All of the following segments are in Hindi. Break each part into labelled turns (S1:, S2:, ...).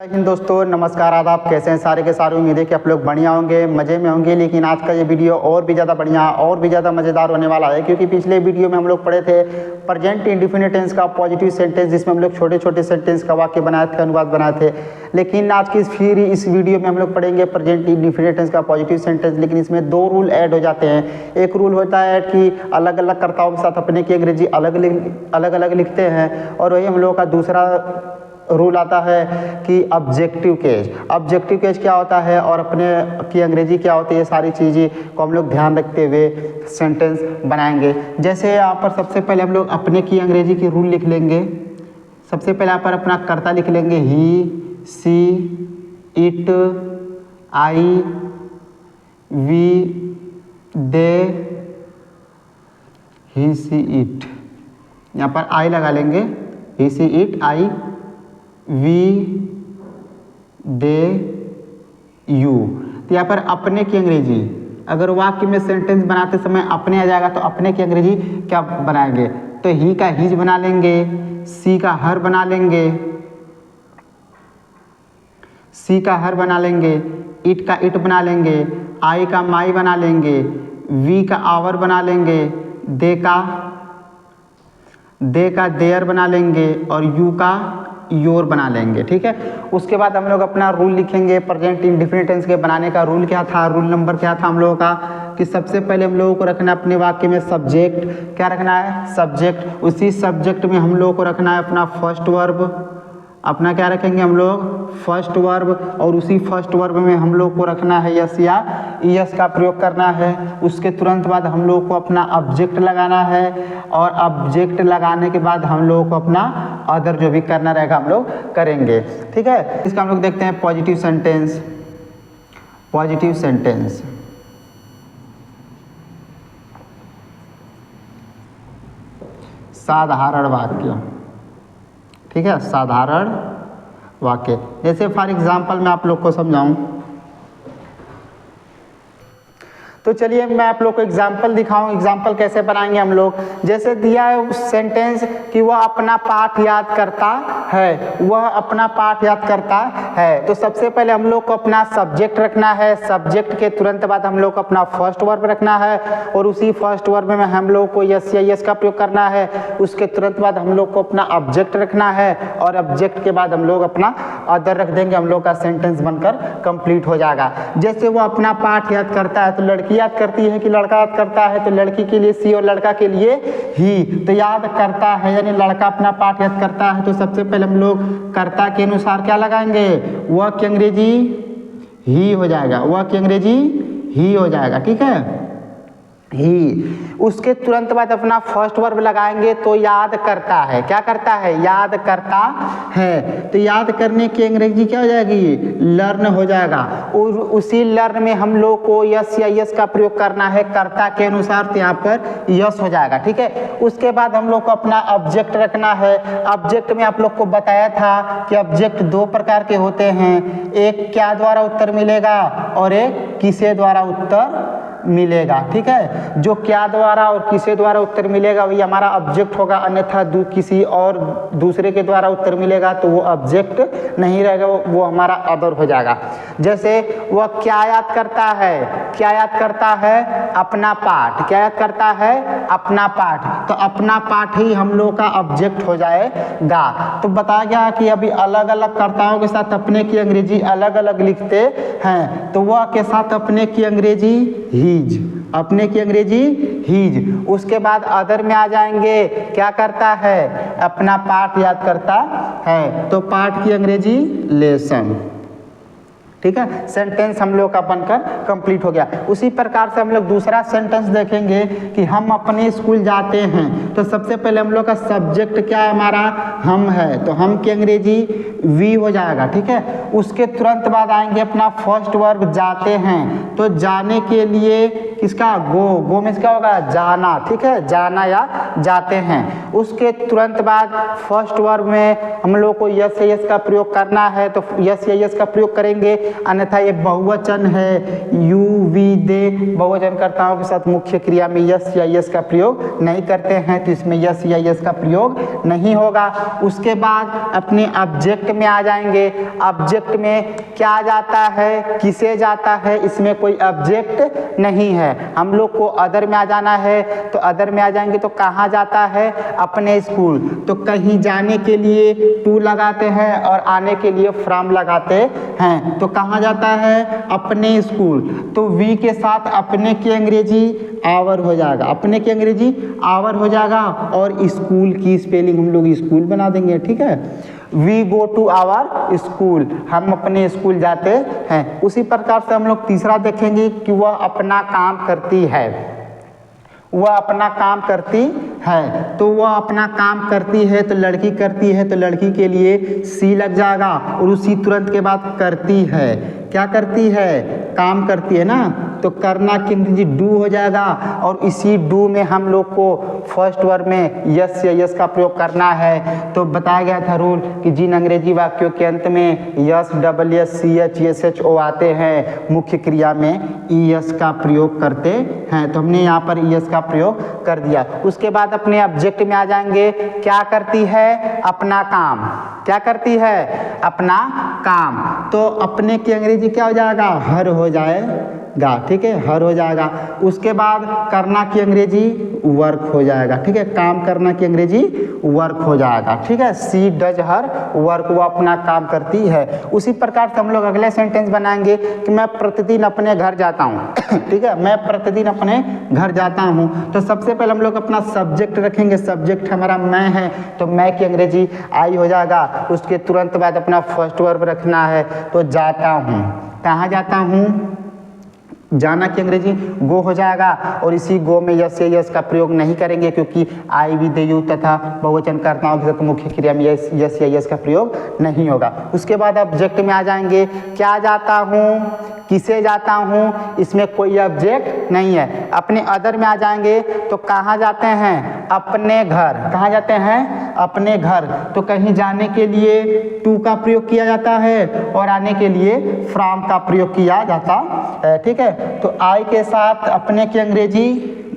S1: लेकिन दोस्तों नमस्कार, आदाब। कैसे हैं सारे के सारे? उम्मीद है कि आप लोग बढ़िया होंगे, मज़े में होंगे। लेकिन आज का ये वीडियो और भी ज़्यादा बढ़िया और भी ज़्यादा मज़ेदार होने वाला है, क्योंकि पिछले वीडियो में हम लोग पढ़े थे प्रेजेंट इंडेफिनिट टेंस का पॉजिटिव सेंटेंस, जिसमें हम लोग छोटे छोटे सेंटेंस का वाक्य बनाए थे, अनुवाद बनाए थे। लेकिन आज की फिर इस वीडियो में हम लोग पढ़ेंगे प्रेजेंट इंडेफिनिट टेंस का पॉजिटिव सेंटेंस। लेकिन इसमें दो रूल ऐड हो जाते हैं। एक रूल होता है कि अलग अलग कर्ताओं के साथ अपने की अंग्रेजी अलग अलग लिखते हैं, और वही हम लोगों का दूसरा रूल आता है कि ऑब्जेक्टिव केस। ऑब्जेक्टिव केस क्या होता है और अपने की अंग्रेजी क्या होती है, सारी चीज़ें को हम लोग ध्यान रखते हुए सेंटेंस बनाएंगे। जैसे यहाँ पर सबसे पहले हम लोग अपने की अंग्रेजी की रूल लिख लेंगे। सबसे पहले यहाँ पर अपना कर्ता लिख लेंगे he, she, it, I, we, they, he, she, it. यहाँ पर आई लगा लेंगे, he, she, it, I, we, they, you. तो यहाँ पर अपने की अंग्रेजी, अगर वाक्य में सेंटेंस बनाते समय अपने आ जाएगा तो अपने की अंग्रेजी क्या बनाएंगे? तो ही का हिज बना लेंगे, सी का हर बना लेंगे, सी का हर बना लेंगे, इट का इट बना लेंगे, आई का माई बना लेंगे, वी का आवर बना लेंगे, दे का देयर बना लेंगे, और यू का योर बना लेंगे। ठीक है। उसके बाद हम लोग अपना रूल लिखेंगे। प्रेजेंट इंडेफिनिट टेंस के बनाने का रूल क्या था, रूल नंबर क्या था हम लोगों का, कि सबसे पहले हम लोगों को रखना है अपने वाक्य में सब्जेक्ट। क्या रखना है? सब्जेक्ट। उसी सब्जेक्ट में हम लोगों को रखना है अपना फर्स्ट वर्ब। अपना क्या रखेंगे हम लोग? First verb. और उसी फर्स्ट वर्ब में हम लोग को रखना है यस या यस का प्रयोग करना है। उसके तुरंत बाद हम लोग को अपना ऑब्जेक्ट लगाना है, और ऑब्जेक्ट लगाने के बाद हम लोगों को अपना अदर जो भी करना रहेगा हम लोग करेंगे। ठीक है। इसका हम लोग देखते हैं पॉजिटिव सेंटेंस। पॉजिटिव सेंटेंस साधारण वाक्य। ठीक है, साधारण वाक्य। जैसे फॉर एग्जाम्पल मैं आप लोग को समझाऊं, तो चलिए मैं आप लोग को एग्जाम्पल दिखाऊं। एग्जाम्पल कैसे बनाएंगे हम लोग? जैसे दिया है सेंटेंस कि वह अपना पाठ याद करता है, वह अपना पाठ याद करता है। तो सबसे पहले हम लोग को अपना सब्जेक्ट रखना है। सब्जेक्ट के तुरंत बाद हम लोग को अपना फर्स्ट वर्ब रखना है, और उसी फर्स्ट वर्ब में हम लोग को यस या यस का प्रयोग करना है। उसके तुरंत बाद हम लोग को अपना ऑब्जेक्ट रखना है, और ऑब्जेक्ट के बाद हम लोग अपना अदर रख देंगे। हम लोग का सेंटेंस बनकर कंप्लीट हो जाएगा। जैसे वो अपना पाठ याद करता है, तो लड़की याद करती है कि लड़का याद करता है, तो लड़की के लिए सी और लड़का के लिए ही। तो याद करता है यानी लड़का अपना पाठ याद करता है, तो सबसे पहले हम लोग कर्ता के अनुसार क्या लगाएंगे? वह की अंग्रेजी ही हो जाएगा, वह की अंग्रेजी ही हो जाएगा। ठीक है, ही। उसके तुरंत बाद अपना फर्स्ट वर्ब लगाएंगे, तो याद करता है। क्या करता है? याद करता है। तो याद करने की अंग्रेजी क्या हो जाएगी? लर्न हो जाएगा। और उसी लर्न में हम लोग को यस या यस का प्रयोग करना है कर्ता के अनुसार, तो यहाँ पर यस हो जाएगा। ठीक है। उसके बाद हम लोग को अपना ऑब्जेक्ट रखना है। ऑब्जेक्ट में आप लोग को बताया था कि ऑब्जेक्ट दो प्रकार के होते हैं, एक क्या द्वारा उत्तर मिलेगा और एक किसे द्वारा उत्तर मिलेगा। ठीक है। जो क्या द्वारा और किसे द्वारा उत्तर मिलेगा वही हमारा ऑब्जेक्ट होगा, अन्यथा किसी और दूसरे के द्वारा उत्तर मिलेगा तो वो ऑब्जेक्ट नहीं रहेगा, वो हमारा अदर हो जाएगा। जैसे वह क्या याद करता है? क्या याद करता है? अपना पाठ। क्या याद करता है? अपना पाठ। तो अपना पाठ ही हम लोग का ऑब्जेक्ट हो जाएगा। तो बताया गया कि अभी अलग अलग कर्ताओं के साथ अपने की अंग्रेजी अलग अलग लिखते हैं, तो वह के साथ अपने की अंग्रेजी हीज, अपने की अंग्रेजी हीज। उसके बाद अदर में आ जाएंगे, क्या करता है? अपना पाठ याद करता है, तो पाठ की अंग्रेजी लेसन। ठीक है। सेंटेंस हम लोग का बनकर कंप्लीट हो गया। उसी प्रकार से हम लोग दूसरा सेंटेंस देखेंगे कि हम अपने स्कूल जाते हैं। तो सबसे पहले हम लोग का सब्जेक्ट क्या है? हमारा हम है, तो हम की अंग्रेजी वी हो जाएगा। ठीक है। उसके तुरंत बाद आएंगे अपना फर्स्ट वर्ब जाते हैं, तो जाने के लिए किसका गो में क्या होगा जाना, ठीक है, जाना या जाते हैं। उसके तुरंत बाद फर्स्ट वर्ब में हम लोग को यस या यस का प्रयोग करना है तो यस या यस का प्रयोग करेंगे, अन्यथा ये बहुवचन है, यू वी दे बहुवचनकर्ताओं के साथ मुख्य क्रिया में यस या यस का प्रयोग नहीं करते हैं तो इसमें यस या यस का प्रयोग नहीं होगा। उसके बाद अपने ऑब्जेक्ट में आ जाएंगे। ऑब्जेक्ट में क्या जाता है, किसे जाता है, इसमें कोई ऑब्जेक्ट नहीं है। हम लोग को अदर में आ जाना है तो अदर में आ जाएंगे तो कहाँ जाता है, अपने स्कूल। तो कहीं जाने के लिए टू लगाते हैं और आने के लिए फ्रॉम लगाते हैं, तो कहाँ जाता है, अपने स्कूल। तो वी के साथ अपने की अंग्रेजी आवर हो जाएगा, अपने की अंग्रेजी आवर हो जाएगा और स्कूल की स्पेलिंग हम लोग स्कूल बना देंगे, ठीक है। We go to our school, हम अपने स्कूल जाते हैं। उसी प्रकार से हम लोग तीसरा देखेंगे कि वह अपना काम करती है, वह अपना काम करती है। तो वह अपना काम करती है तो लड़की करती है तो लड़की के लिए सी लग जाएगा और उसी तुरंत के बाद करती है, क्या करती है, काम करती है ना, तो करना की अंग्रेजी डू हो जाएगा और इसी डू में हम लोग को फर्स्ट वर्ब में यस या यस का प्रयोग करना है। तो बताया गया था रूल कि जिन अंग्रेजी वाक्यों के अंत में S double S C H S H O आते हैं मुख्य क्रिया में ई एस का प्रयोग करते हैं, तो हमने यहाँ पर ई एस का प्रयोग कर दिया। उसके बाद अपने ऑब्जेक्ट में आ जाएंगे। क्या करती है, अपना काम, क्या करती है, अपना काम। तो अपने की अंग्रेजी क्या हो जाएगा, हर हो जाएगा, ठीक है, हर हो जाएगा। उसके बाद करना की अंग्रेजी वर्क हो जाएगा, ठीक है, काम करना की अंग्रेजी वर्क हो जाएगा, ठीक है। सी डज हर वर्क, वो अपना काम करती है। उसी प्रकार से हम लोग अगले सेंटेंस बनाएंगे कि मैं प्रतिदिन अपने घर जाता हूँ ठीक है, मैं प्रतिदिन अपने घर जाता हूँ। तो सबसे पहले हम लोग अपना सब्जेक्ट रखेंगे, सब्जेक्ट हमारा मैं है तो मैं की अंग्रेजी आई हो जाएगा। उसके तुरंत बाद अपना फर्स्ट वर्ब रखना है तो जाता हूँ, कहाँ जाता हूँ, जाना की अंग्रेजी गो हो जाएगा और इसी गो में यस या यस का प्रयोग नहीं करेंगे क्योंकि आई भी दे यू तथा बहुवचनकर्ताओं के साथ मुख्य क्रिया में यस या यस का प्रयोग नहीं होगा। उसके बाद ऑब्जेक्ट में आ जाएंगे। क्या जाता हूँ, किसे जाता हूँ, इसमें कोई ऑब्जेक्ट नहीं है। अपने अदर में आ जाएंगे तो कहाँ जाते हैं, अपने घर, कहाँ जाते हैं, अपने घर। तो कहीं जाने के लिए टू का प्रयोग किया जाता है और आने के लिए फ्रॉम का प्रयोग किया जाता है, ठीक है। तो आई के साथ अपने की अंग्रेजी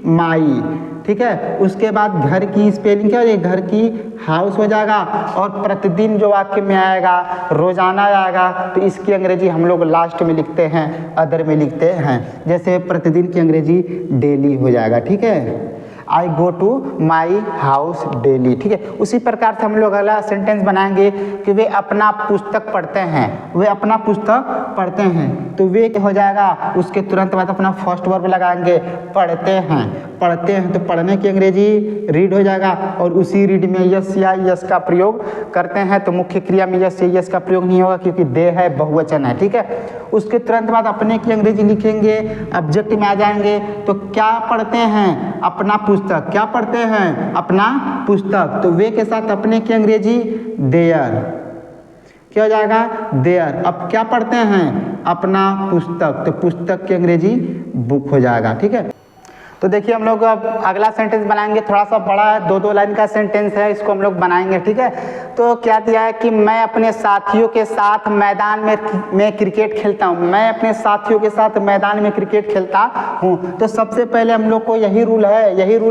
S1: माई, ठीक है। उसके बाद घर की स्पेलिंग क्या हो जाएगी, घर की हाउस हो जाएगा और प्रतिदिन जो वाक्य में आएगा रोजाना आएगा तो इसकी अंग्रेजी हम लोग लास्ट में लिखते हैं, अदर में लिखते हैं। जैसे प्रतिदिन की अंग्रेजी डेली हो जाएगा, ठीक है, I go to my house daily, ठीक है। उसी प्रकार से हम लोग अगला सेंटेंस बनाएंगे कि वे अपना पुस्तक पढ़ते हैं, वे अपना पुस्तक पढ़ते हैं। तो वे हो जाएगा, उसके तुरंत बाद अपना फर्स्ट वर्ब लगाएंगे, पढ़ते हैं, पढ़ते हैं। तो पढ़ने की अंग्रेजी रीड हो जाएगा और उसी रीड में यस या यस का प्रयोग करते हैं तो मुख्य क्रिया में यस या यस का प्रयोग नहीं होगा क्योंकि दे है, बहुवचन है, ठीक है। उसके तुरंत बाद अपने की अंग्रेजी लिखेंगे, ऑब्जेक्ट में आ जाएंगे। तो क्या पढ़ते हैं, अपना पुस्तक, क्या पढ़ते हैं, अपना पुस्तक। तो वे के साथ अपने की अंग्रेजी देयर, क्या हो जाएगा, देयर। अब क्या पढ़ते हैं, अपना पुस्तक, तो पुस्तक की अंग्रेजी बुक हो जाएगा, ठीक है। तो देखिए हम लोग अब अगला सेंटेंस बनाएंगे, थोड़ा सा बड़ा है, दो लाइन का सेंटेंस है, इसको हम लोग बनाएंगे, ठीक है। तो क्या दिया है कि मैं अपने साथियों के साथ मैदान में क्रिकेट खेलता हूँ, मैं अपने साथियों के साथ मैदान में क्रिकेट खेलता हूँ। तो सबसे पहले हम लोग को यही रूल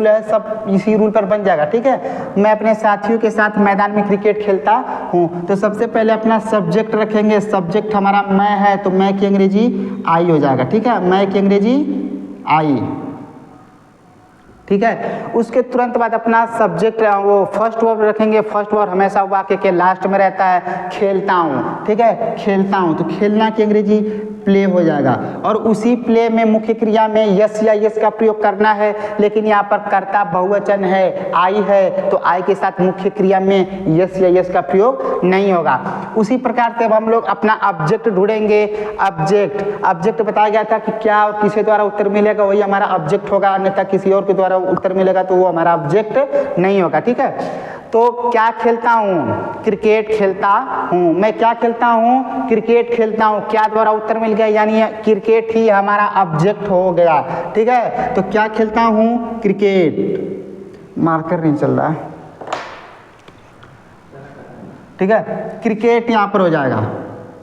S1: है, सब इसी रूल पर बन जाएगा, ठीक है। मैं अपने साथियों के साथ मैदान में क्रिकेट खेलता हूँ। तो सबसे पहले अपना सब्जेक्ट रखेंगे, सब्जेक्ट हमारा मैं है तो मैं की अंग्रेजी आई हो जाएगा, ठीक है, मैं की अंग्रेजी आई, ठीक है। उसके तुरंत बाद अपना सब्जेक्ट वो फर्स्ट वर्ब रखेंगे। फर्स्ट वर्ब हमेशा वाक्य के लास्ट में रहता है, खेलता हूँ, ठीक है, खेलता हूँ। तो खेलना की अंग्रेजी प्ले हो जाएगा और उसी प्ले में मुख्य क्रिया में यस या यस का प्रयोग करना है, लेकिन यहाँ पर कर्ता बहुवचन है, आई है, तो आई के साथ मुख्य क्रिया में यस या यस का प्रयोग नहीं होगा। उसी प्रकार से अब हम लोग अपना ऑब्जेक्ट ढूंढेंगे। ऑब्जेक्ट बताया गया था कि क्या और किसी द्वारा उत्तर मिलेगा वही हमारा ऑब्जेक्ट होगा, अन्यथा किसी और के द्वारा उत्तर मिलेगा तो वो हमारा ऑब्जेक्ट नहीं होगा, ठीक है। तो क्या खेलता हूँ, क्रिकेट खेलता हूँ। मैं क्या खेलता हूँ, क्रिकेट खेलता हूँ। क्या द्वारा उत्तर मिल गया, यानी क्रिकेट ही हमारा ऑब्जेक्ट हो गया। ठीक है, तो क्या खेलता हूँ, क्रिकेट। मार्कर नहीं चल रहा है, ठीक है, क्रिकेट यहाँ पर हो जाएगा,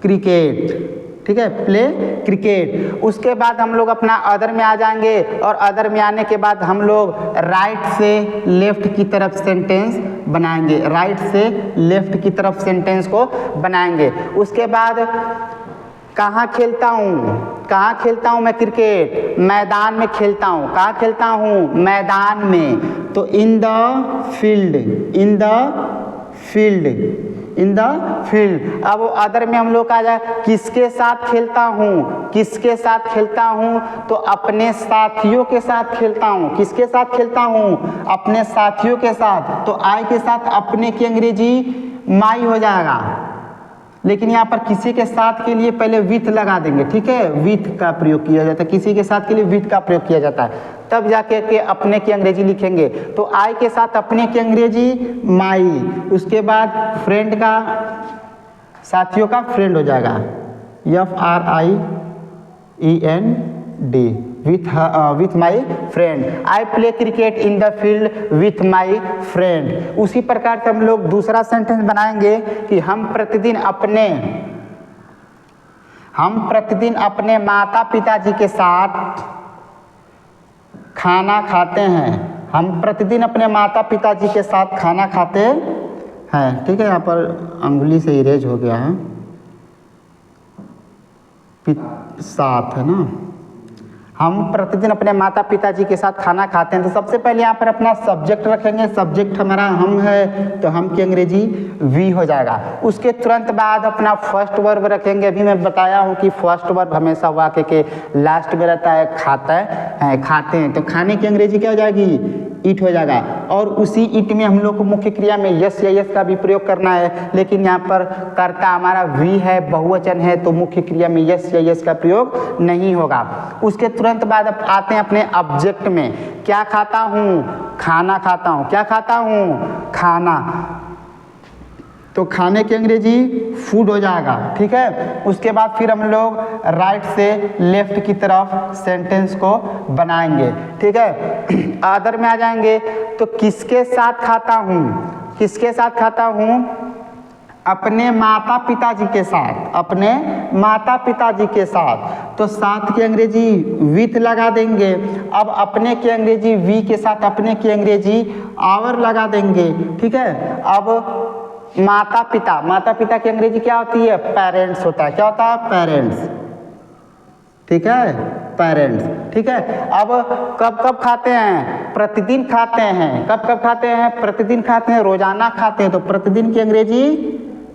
S1: क्रिकेट। ठीक है, प्ले क्रिकेट। उसके बाद हम लोग अपना अदर में आ जाएंगे, और अदर में आने के बाद हम लोग राइट से लेफ्ट की तरफ सेंटेंस बनाएंगे, राइट से लेफ्ट की तरफ सेंटेंस को बनाएंगे। उसके बाद कहाँ खेलता हूँ, कहाँ खेलता हूँ मैं, क्रिकेट, मैदान में खेलता हूँ। कहाँ खेलता हूँ, मैदान में, तो in the field, in the field, in the field. अब अदर में हम लोग आ जाए, किसके साथ खेलता हूँ, किसके साथ खेलता हूँ, तो अपने साथियों के साथ खेलता हूँ। किसके साथ खेलता हूँ, अपने साथियों के साथ। तो आई के साथ अपने की अंग्रेजी माई हो जाएगा, लेकिन यहाँ पर किसी के साथ के लिए पहले विथ लगा देंगे। ठीक है, विथ का प्रयोग किया जाता है, किसी के साथ के लिए विथ का प्रयोग किया जाता है, तब जाके के अपने की अंग्रेजी लिखेंगे। तो आई के साथ अपने की अंग्रेजी माई, उसके बाद फ्रेंड का, साथियों का फ्रेंड हो जाएगा, FRIEND, with my friend. I play cricket in the field with my friend. उसी प्रकार से हम लोग दूसरा सेंटेंस बनाएंगे कि हम प्रतिदिन अपने माता पिताजी के साथ खाना खाते हैं। हम प्रतिदिन अपने माता पिताजी के साथ खाना खाते हैं। ठीक है, यहाँ पर अंगुली से इरेज हो गया है, साथ है ना। हम प्रतिदिन अपने माता पिताजी के साथ खाना खाते हैं। तो सबसे पहले यहाँ पर अपना सब्जेक्ट रखेंगे, सब्जेक्ट हमारा हम है, तो हम की अंग्रेजी वी हो जाएगा। उसके तुरंत बाद अपना फर्स्ट वर्ब रखेंगे। अभी मैं बताया हूँ कि फर्स्ट वर्ब हमेशा वाक्य के लास्ट में रहता है, खाता है, खाते हैं, तो खाने की अंग्रेजी क्या हो जाएगी, ईट हो जाएगा। और उसी ईट में हम लोग को मुख्य क्रिया में यस या यस का भी प्रयोग करना है, लेकिन यहाँ पर कर्ता हमारा वी है, बहुवचन है, तो मुख्य क्रिया में यस या यस का प्रयोग नहीं होगा। उसके तुरंत बाद अब आते हैं अपने ऑब्जेक्ट में। क्या खाता हूँ, खाना खाता हूँ। क्या खाता हूँ, खाना, तो खाने की अंग्रेजी फूड हो जाएगा। ठीक है, उसके बाद फिर हम लोग राइट से लेफ्ट की तरफ सेंटेंस को बनाएंगे। ठीक है, अदर में आ जाएंगे, तो किसके साथ खाता हूँ, किसके साथ खाता हूँ, अपने माता पिताजी के साथ, अपने माता पिताजी के साथ, तो साथ की अंग्रेजी विथ लगा देंगे। अब अपने की अंग्रेजी वी के साथ अपने की अंग्रेजी आवर लगा देंगे। ठीक है, अब माता पिता, माता पिता की अंग्रेजी क्या होती है, पेरेंट्स होता है। क्या होता है, पेरेंट्स। ठीक है, पेरेंट्स। ठीक है, अब कब कब खाते हैं, प्रतिदिन खाते हैं। कब कब खाते हैं, प्रतिदिन खाते हैं, रोजाना खाते हैं, तो प्रतिदिन की अंग्रेजी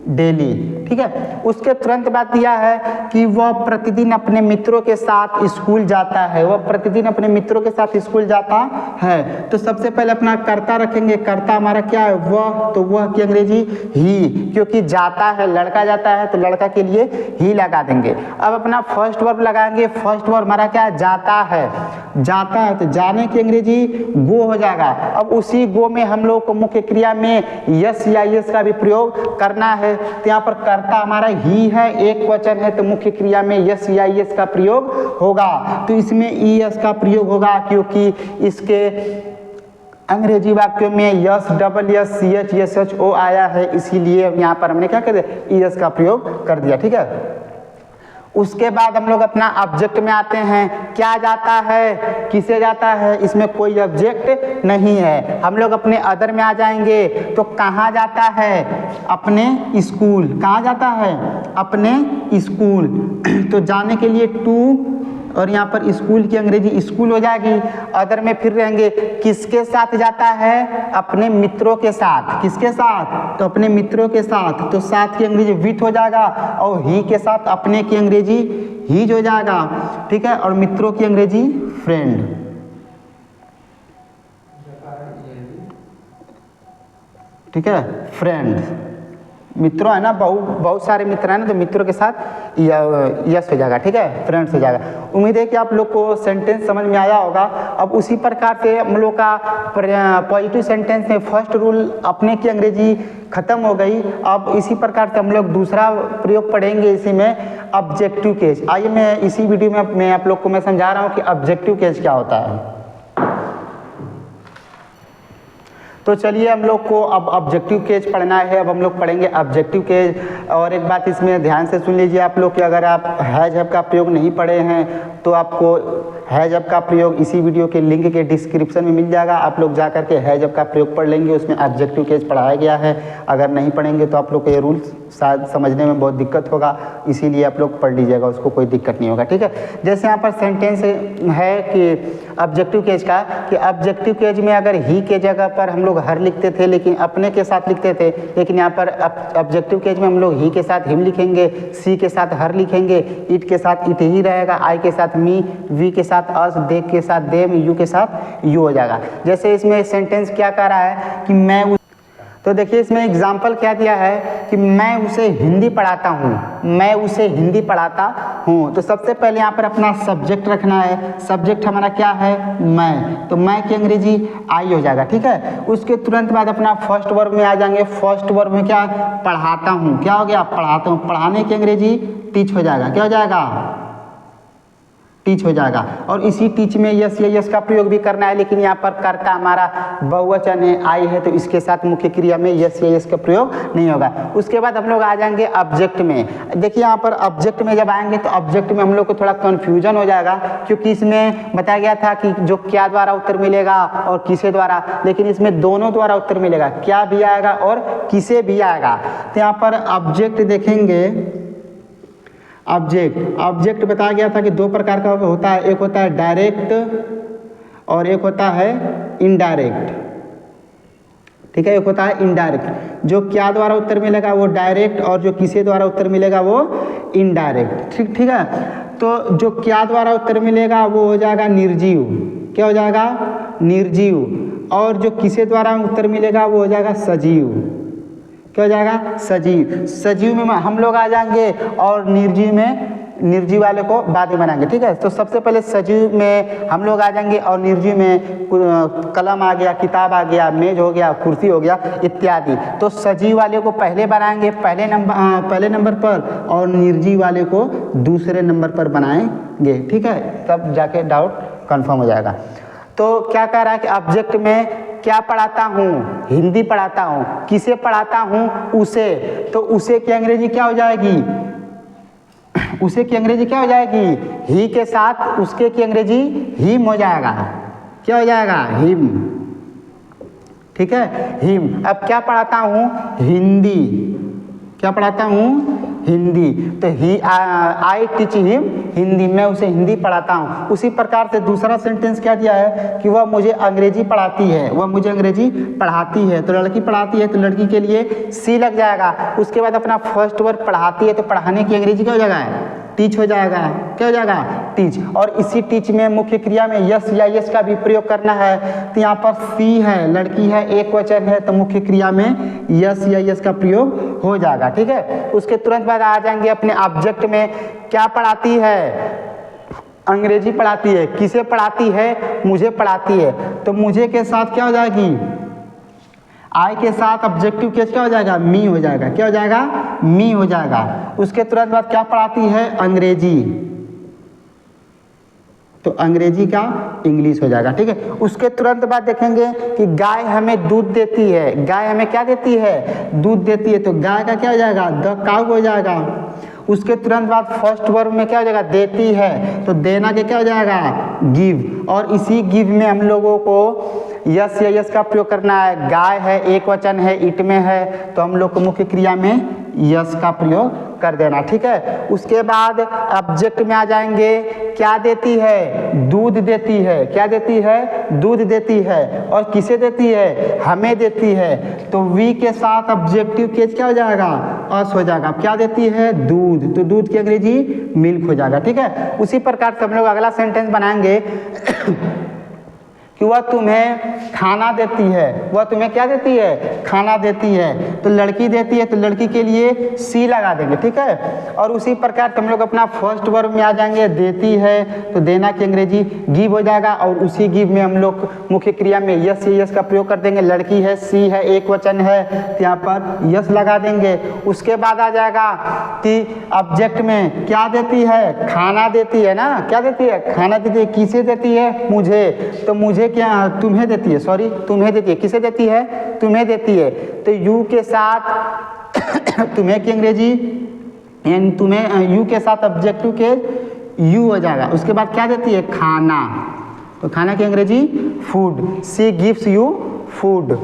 S1: डेली। ठीक है, उसके तुरंत बाद दिया है कि वह प्रतिदिन अपने मित्रों के साथ स्कूल जाता है। वह प्रतिदिन अपने मित्रों के साथ स्कूल जाता है, तो सबसे पहले अपना कर्ता रखेंगे। कर्ता हमारा क्या है, वह, तो वह की अंग्रेजी ही, क्योंकि जाता है, लड़का जाता है, तो लड़का के लिए ही लगा देंगे। अब अपना फर्स्ट वर्ब लगाएंगे। फर्स्ट वर्ब हमारा क्या है, जाता है, जाता है, तो जाने की अंग्रेजी गो हो जाएगा। अब उसी गो में हम लोग को मुख्य क्रिया में यस या यस का भी प्रयोग करना है, तो यहाँ पर कर्ता हमारा ही है, एक वचन है, तो मुख्य क्रिया में यस या यस का प्रयोग होगा। तो इसमें ई एस का प्रयोग होगा, क्योंकि इसके अंग्रेजी वाक्यों में S, double S, C H, S H, O आया है, इसीलिए यहाँ पर हमने क्या कर दिया, ई एस का प्रयोग कर दिया। ठीक है, उसके बाद हम लोग अपना ऑब्जेक्ट में आते हैं। क्या जाता है, किसे जाता है, इसमें कोई ऑब्जेक्ट नहीं है। हम लोग अपने अदर में आ जाएंगे, तो कहाँ जाता है, अपने स्कूल। कहाँ जाता है, अपने स्कूल, तो जाने के लिए टू, और यहाँ पर स्कूल की अंग्रेजी स्कूल हो जाएगी। अदर में फिर रहेंगे, किसके साथ जाता है, अपने मित्रों के साथ। किसके साथ, तो अपने मित्रों के साथ, तो साथ की अंग्रेजी विथ हो जाएगा, और ही के साथ अपने की अंग्रेजी हीज हो जाएगा। ठीक है, और मित्रों की अंग्रेजी फ्रेंड। ठीक है, फ्रेंड। मित्रों है ना, बहुत सारे मित्र हैं ना, तो मित्रों के साथ यस हो जाएगा, ठीक है, फ्रेंड्स हो जाएगा। उम्मीद है कि आप लोग को सेंटेंस समझ में आया होगा। अब उसी प्रकार से हम लोग का पॉजिटिव सेंटेंस में फर्स्ट रूल अपने की अंग्रेजी खत्म हो गई। अब इसी प्रकार से हम लोग दूसरा प्रयोग पढ़ेंगे इसी में, ऑब्जेक्टिव केस। आइए मैं इसी वीडियो में मैं आप लोग को मैं समझा रहा हूँ कि ऑब्जेक्टिव केस क्या होता है। तो चलिए हम लोग को अब ऑब्जेक्टिव केस पढ़ना है। अब हम लोग पढ़ेंगे ऑब्जेक्टिव केस। और एक बात इसमें ध्यान से सुन लीजिए आप लोग कि अगर आप हैज हैव का प्रयोग नहीं पढ़े हैं तो आपको हैज हैव का प्रयोग इसी वीडियो के लिंक के डिस्क्रिप्शन में मिल जाएगा। आप लोग जा करके हैज हैव का प्रयोग पढ़ लेंगे, उसमें ऑब्जेक्टिव केस पढ़ाया गया है। अगर नहीं पढ़ेंगे तो आप लोग को ये रूल्स शायद समझने में बहुत दिक्कत होगा, इसीलिए आप लोग पढ़ लीजिएगा, उसको कोई दिक्कत नहीं होगा, ठीक है। जैसे यहाँ पर सेंटेंस है कि ऑब्जेक्टिव केस का, कि ऑब्जेक्टिव केस में अगर ही के जगह पर हम लोग हर लिखते थे, लेकिन अपने के साथ लिखते थे, लेकिन यहाँ पर ऑब्जेक्टिव केस में हम लोग ही के साथ हिम लिखेंगे, सी के साथ हर लिखेंगे, इट के साथ इट ही रहेगा, आई के साथ मी, वी के साथ अस, दे के साथ देम, यू के साथ यू हो जाएगा। जैसे इसमें सेंटेंस क्या कह रहा है कि मैं, तो देखिए इसमें एग्जाम्पल क्या दिया है कि मैं उसे हिंदी पढ़ाता हूँ, मैं उसे हिंदी पढ़ाता हूँ। तो सबसे पहले यहाँ पर अपना सब्जेक्ट रखना है। सब्जेक्ट हमारा क्या है? मैं, तो मैं की अंग्रेजी आई हो जाएगा, ठीक है। उसके तुरंत बाद अपना फर्स्ट वर्ब में आ जाएंगे। फर्स्ट वर्ब में क्या? पढ़ाता हूँ, क्या हो गया? पढ़ाता हूँ। पढ़ाने की अंग्रेजी टीच हो जाएगा, क्या हो जाएगा? टीच हो जाएगा। और इसी टीच में यस या यस का प्रयोग भी करना है, लेकिन यहाँ पर कर्ता हमारा बहुवचन है, आई है, तो इसके साथ मुख्य क्रिया में यस या यस का प्रयोग नहीं होगा। उसके बाद हम लोग आ जाएंगे ऑब्जेक्ट में। देखिए यहाँ पर ऑब्जेक्ट में जब आएंगे तो ऑब्जेक्ट में हम लोग को थोड़ा कन्फ्यूजन हो जाएगा, क्योंकि इसमें बताया गया था कि जो क्या द्वारा उत्तर मिलेगा और किसे द्वारा, लेकिन इसमें दोनों द्वारा उत्तर मिलेगा, क्या भी आएगा और किसे भी आएगा। तो यहाँ पर ऑब्जेक्ट देखेंगे, ऑब्जेक्ट बताया गया था कि दो प्रकार का होता है, एक होता है डायरेक्ट और एक होता है इनडायरेक्ट, ठीक है। एक होता है इनडायरेक्ट, जो क्या द्वारा उत्तर मिलेगा वो डायरेक्ट, और जो किसे द्वारा उत्तर मिलेगा वो इनडायरेक्ट, ठीक है। तो जो क्या द्वारा उत्तर मिलेगा वो हो जाएगा निर्जीव, क्या हो जाएगा? निर्जीव। और जो किसे द्वारा उत्तर मिलेगा वो हो जाएगा सजीव, क्या हो जाएगा? सजीव। सजीव में हम लोग आ जाएंगे और निर्जीव में निर्जीव वाले को बाद में बनाएंगे, ठीक है। तो सबसे पहले सजीव में हम लोग आ जाएंगे और निर्जीव में कलम आ गया, किताब आ गया, मेज हो गया, कुर्सी हो गया इत्यादि। तो सजीव वाले को पहले बनाएंगे पहले नंबर पर, और निर्जीव वाले को दूसरे नंबर पर बनाएंगे, ठीक है। तब जाके डाउट कंफर्म हो जाएगा। तो क्या कह रहा है कि ऑब्जेक्ट में क्या पढ़ाता हूँ? हिंदी पढ़ाता हूँ। किसे पढ़ाता हूँ? उसे। तो उसे की अंग्रेजी क्या हो जाएगी? उसे की अंग्रेजी क्या हो जाएगी? ही के साथ उसके की अंग्रेजी हिम हो जाएगा, क्या हो जाएगा? हिम, ठीक है, हिम। अब क्या पढ़ाता हूँ? हिंदी। क्या पढ़ाता हूँ? हिंदी। तो ही आई टीच हिम हिंदी, मैं उसे हिंदी पढ़ाता हूँ। उसी प्रकार से दूसरा सेंटेंस क्या दिया है कि वह मुझे अंग्रेजी पढ़ाती है, वह मुझे अंग्रेजी पढ़ाती है। तो लड़की पढ़ाती है तो लड़की के लिए सी लग जाएगा। उसके बाद अपना फर्स्ट वर्ड पढ़ाती है, तो पढ़ाने की अंग्रेजी क्या हो जाएगा? टीच हो जाएगा, क्या हो जाएगा? टीच। और इसी टीच में मुख्य क्रिया में यस या यस का भी प्रयोग करना है। तो यहाँ पर सी है, लड़की है, एक वचन है, तो मुख्य क्रिया में यस या यस का प्रयोग हो जाएगा, ठीक है। उसके तुरंत बाद आ जाएंगे अपने ऑब्जेक्ट में। क्या पढ़ाती है? अंग्रेजी पढ़ाती है। किसे पढ़ाती है? मुझे पढ़ाती है। तो मुझे के साथ क्या हो जाएगी? आई के साथ ऑब्जेक्टिव केस क्या हो जाएगा? मी हो जाएगा, क्या हो जाएगा? मी हो जाएगा। उसके तुरंत बाद क्या पढ़ाती है? अंग्रेजी, तो अंग्रेजी का इंग्लिश हो जाएगा, ठीक है। उसके तुरंत बाद देखेंगे कि गाय हमें दूध देती है। गाय हमें क्या देती है? दूध देती है। तो गाय का क्या हो जाएगा? द काउ हो जाएगा। उसके तुरंत बाद फर्स्ट वर्ब में क्या हो जाएगा? देती है। तो देना के क्या हो जाएगा? गिव। और इसी गिव में हम लोगों को यस या यस का प्रयोग करना है। गाय है, एक वचन है, इट में है, तो हम लोग को मुख्य क्रिया में यस का प्रयोग कर देना, ठीक है। उसके बाद ऑब्जेक्ट में आ जाएंगे। क्या देती है? दूध देती है। क्या देती है? दूध देती है। और किसे देती है? हमें देती है। तो वी के साथ ऑब्जेक्टिव केस क्या हो जाएगा? अस हो जाएगा। क्या देती है? दूध। तो दूध की अंग्रेजी मिल्क हो जाएगा, ठीक है। उसी प्रकार से हम लोग अगला सेंटेंस बनाएंगे कि वह तुम्हें खाना देती है, वह तुम्हें क्या देती है, खाना देती है। तो लड़की देती है तो लड़की के लिए सी लगा देंगे, ठीक है। और उसी प्रकार हम लोग अपना फर्स्ट वर्ब में आ जाएंगे, देती है तो देना की अंग्रेजी गिव हो जाएगा, और उसी गिव में हम लोग मुख्य क्रिया में यस यस का प्रयोग कर देंगे। लड़की है, सी है, एक वचन है तो यहाँ पर यस लगा देंगे। उसके बाद आ जाएगा कि ऑब्जेक्ट में क्या देती है, खाना देती है ना, क्या देती है, खाना देती है। किसे देती है, मुझे, तो मुझे क्या, तुम्हें देती है, सॉरी तुम्हें देती है। किसे देती है, तुम्हें देती है। तो यू के साथ तुम्हें की अंग्रेजी एंड तुम्हें यू के साथ ऑब्जेक्टिव के यू हो जाएगा। उसके बाद क्या देती है, खाना, तो खाना की अंग्रेजी food, she gives you food,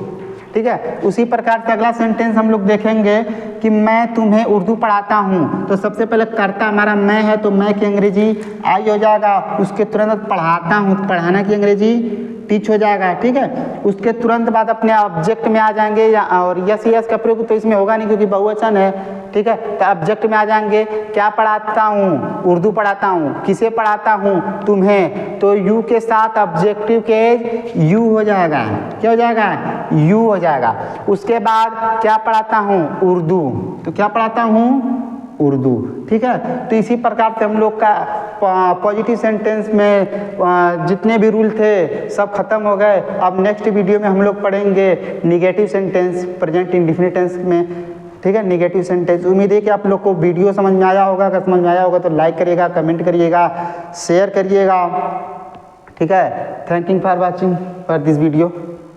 S1: ठीक है। उसी प्रकार से अगला सेंटेंस हम लोग देखेंगे कि मैं तुम्हें उर्दू पढ़ाता हूँ। तो सबसे पहले कर्ता हमारा मैं है, तो मैं की अंग्रेजी आई हो जाएगा। उसके तुरंत पढ़ाता हूँ, पढ़ाना की अंग्रेजी टीच हो जाएगा, ठीक है। उसके तुरंत बाद अपने ऑब्जेक्ट में आ जाएंगे, या और यस यस का प्रयोग तो इसमें होगा नहीं क्योंकि बहुवचन है, ठीक है। तो ऑब्जेक्ट में आ जाएंगे, क्या पढ़ाता हूँ, उर्दू पढ़ाता हूँ। किसे पढ़ाता हूँ, तुम्हें, तो यू के साथ ऑब्जेक्टिव के यू हो जाएगा, क्या हो जाएगा, यू हो जाएगा। उसके बाद क्या पढ़ाता हूँ, उर्दू, तो क्या पढ़ाता हूँ, उर्दू, ठीक है। तो इसी प्रकार से हम लोग का पॉजिटिव सेंटेंस में जितने भी रूल थे सब खत्म हो गए। अब नेक्स्ट वीडियो में हम लोग पढ़ेंगे negative sentence present indefinite tense में, ठीक है, निगेटिव सेंटेंस। उम्मीद है कि आप लोग को वीडियो समझ में आया होगा। अगर समझ में आया होगा तो लाइक करिएगा, कमेंट करिएगा, शेयर करिएगा, ठीक है। Thank you for watching for this video.